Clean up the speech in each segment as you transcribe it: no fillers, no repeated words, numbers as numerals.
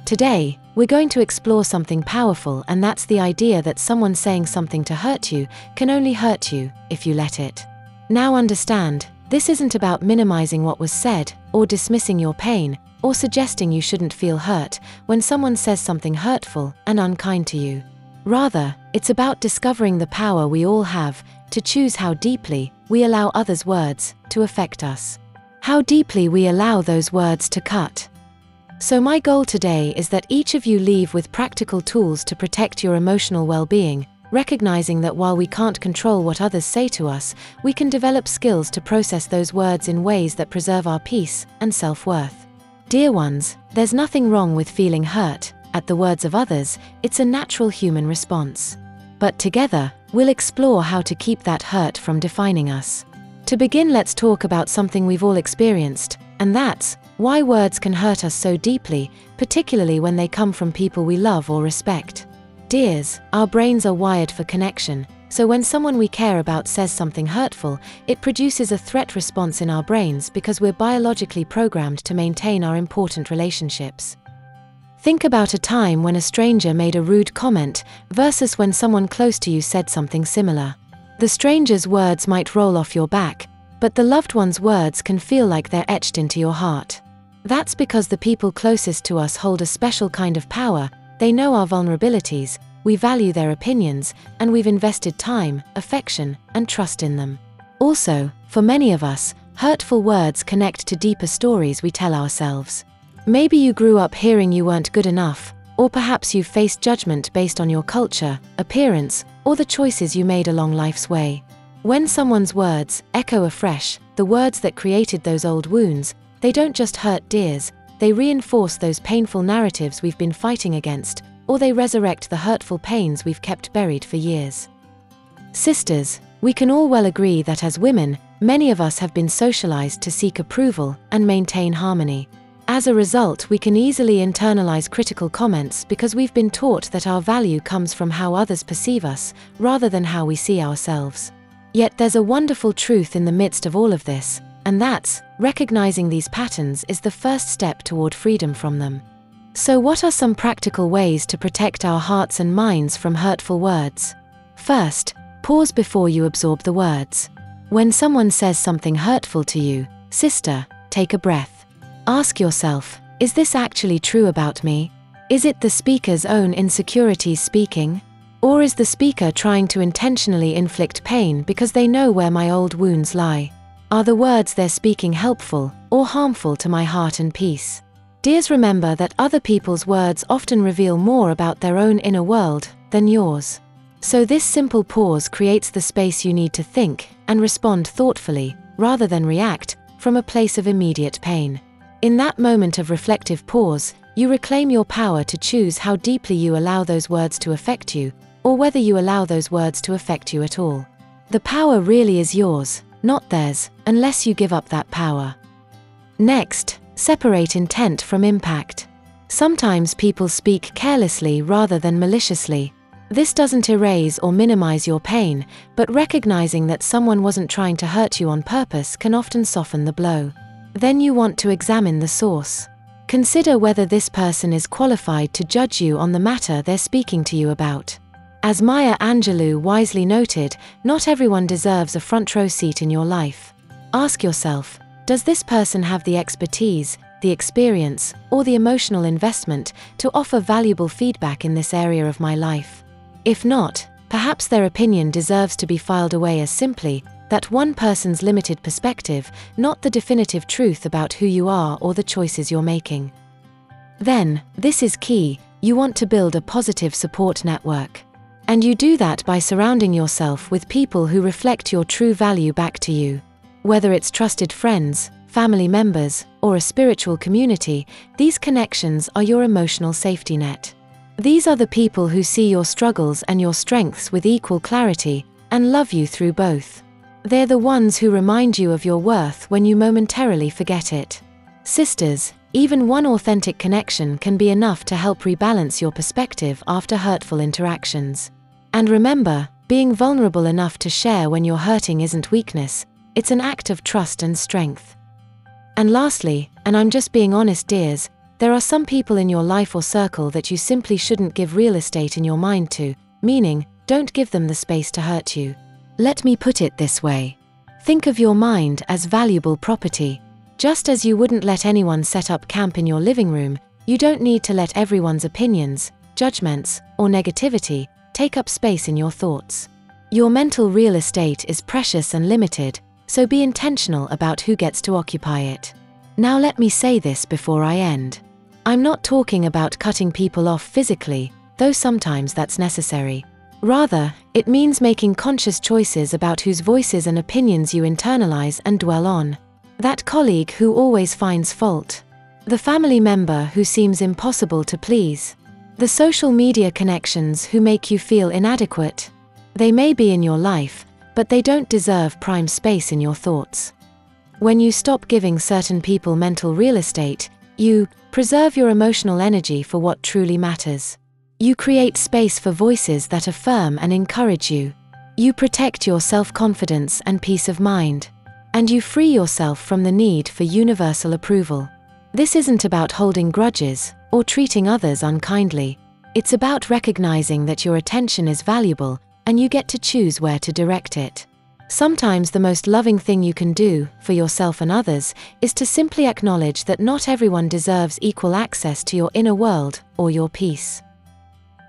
Today, we're going to explore something powerful, and that's the idea that someone saying something to hurt you can only hurt you if you let it. Now understand, this isn't about minimizing what was said, or dismissing your pain, or suggesting you shouldn't feel hurt when someone says something hurtful and unkind to you. Rather, it's about discovering the power we all have to choose how deeply we allow others' words to affect us. How deeply we allow those words to cut. So my goal today is that each of you leave with practical tools to protect your emotional well-being, recognizing that while we can't control what others say to us, we can develop skills to process those words in ways that preserve our peace and self-worth. Dear ones, there's nothing wrong with feeling hurt at the words of others. It's a natural human response. But together, we'll explore how to keep that hurt from defining us. To begin, let's talk about something we've all experienced, and that's why words can hurt us so deeply, particularly when they come from people we love or respect. Dears, our brains are wired for connection, so when someone we care about says something hurtful, it produces a threat response in our brains because we're biologically programmed to maintain our important relationships. Think about a time when a stranger made a rude comment versus when someone close to you said something similar. The stranger's words might roll off your back, but the loved one's words can feel like they're etched into your heart. That's because the people closest to us hold a special kind of power. They know our vulnerabilities, we value their opinions, and we've invested time, affection, and trust in them. Also, for many of us, hurtful words connect to deeper stories we tell ourselves. Maybe you grew up hearing you weren't good enough, or perhaps you've faced judgment based on your culture, appearance, or the choices you made along life's way. When someone's words echo afresh, the words that created those old wounds, they don't just hurt, dears, they reinforce those painful narratives we've been fighting against, or they resurrect the hurtful pains we've kept buried for years. Sisters, we can all well agree that as women, many of us have been socialized to seek approval and maintain harmony. As a result, we can easily internalize critical comments because we've been taught that our value comes from how others perceive us, rather than how we see ourselves. Yet there's a wonderful truth in the midst of all of this, and that's, recognizing these patterns is the first step toward freedom from them. So what are some practical ways to protect our hearts and minds from hurtful words? First, pause before you absorb the words. When someone says something hurtful to you, sister, take a breath. Ask yourself, is this actually true about me? Is it the speaker's own insecurities speaking? Or is the speaker trying to intentionally inflict pain because they know where my old wounds lie? Are the words they're speaking helpful or harmful to my heart and peace? Dears, remember that other people's words often reveal more about their own inner world than yours. So this simple pause creates the space you need to think and respond thoughtfully, rather than react from a place of immediate pain. In that moment of reflective pause, you reclaim your power to choose how deeply you allow those words to affect you, or whether you allow those words to affect you at all. The power really is yours, not theirs, unless you give up that power. Next, separate intent from impact. Sometimes people speak carelessly rather than maliciously. This doesn't erase or minimize your pain, but recognizing that someone wasn't trying to hurt you on purpose can often soften the blow. Then you want to examine the source. Consider whether this person is qualified to judge you on the matter they're speaking to you about. As Maya Angelou wisely noted, not everyone deserves a front row seat in your life. Ask yourself, does this person have the expertise, the experience, or the emotional investment to offer valuable feedback in this area of my life? If not, perhaps their opinion deserves to be filed away as simply that one person's limited perspective, not the definitive truth about who you are or the choices you're making. Then, this is key, you want to build a positive support network. And you do that by surrounding yourself with people who reflect your true value back to you. Whether it's trusted friends, family members, or a spiritual community, these connections are your emotional safety net. These are the people who see your struggles and your strengths with equal clarity, and love you through both. They're the ones who remind you of your worth when you momentarily forget it. Sisters, even one authentic connection can be enough to help rebalance your perspective after hurtful interactions. And remember, being vulnerable enough to share when you're hurting isn't weakness, it's an act of trust and strength. And lastly, and I'm just being honest, dears, There are some people in your life or circle that you simply shouldn't give real estate in your mind to, meaning, don't give them the space to hurt you. Let me put it this way. Think of your mind as valuable property. Just as you wouldn't let anyone set up camp in your living room, you don't need to let everyone's opinions, judgments, or negativity take up space in your thoughts. Your mental real estate is precious and limited, so be intentional about who gets to occupy it. Now let me say this before I end. I'm not talking about cutting people off physically, though sometimes that's necessary. Rather, it means making conscious choices about whose voices and opinions you internalize and dwell on. That colleague who always finds fault. The family member who seems impossible to please. The social media connections who make you feel inadequate. They may be in your life, but they don't deserve prime space in your thoughts. When you stop giving certain people mental real estate, you preserve your emotional energy for what truly matters. You create space for voices that affirm and encourage you. You protect your self-confidence and peace of mind. And you free yourself from the need for universal approval. This isn't about holding grudges or treating others unkindly. It's about recognizing that your attention is valuable and you get to choose where to direct it. Sometimes the most loving thing you can do, for yourself and others, is to simply acknowledge that not everyone deserves equal access to your inner world or your peace.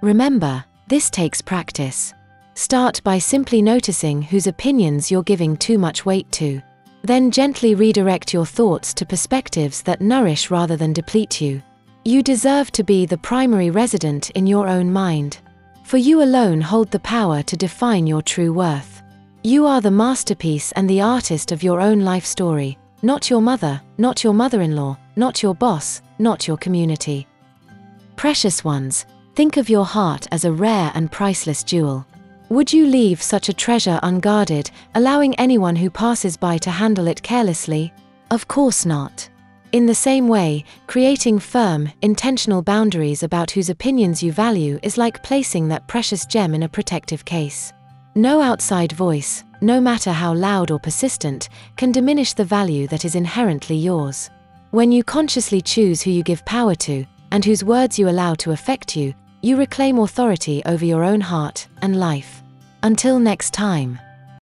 Remember, this takes practice. Start by simply noticing whose opinions you're giving too much weight to. Then gently redirect your thoughts to perspectives that nourish rather than deplete you. You deserve to be the primary resident in your own mind. For you alone hold the power to define your true worth. You are the masterpiece and the artist of your own life story, not your mother, not your mother-in-law, not your boss, not your community. Precious ones, think of your heart as a rare and priceless jewel. Would you leave such a treasure unguarded, allowing anyone who passes by to handle it carelessly? Of course not. In the same way, creating firm, intentional boundaries about whose opinions you value is like placing that precious gem in a protective case. No outside voice, no matter how loud or persistent, can diminish the value that is inherently yours. When you consciously choose who you give power to, and whose words you allow to affect you, you reclaim authority over your own heart and life. Until next time.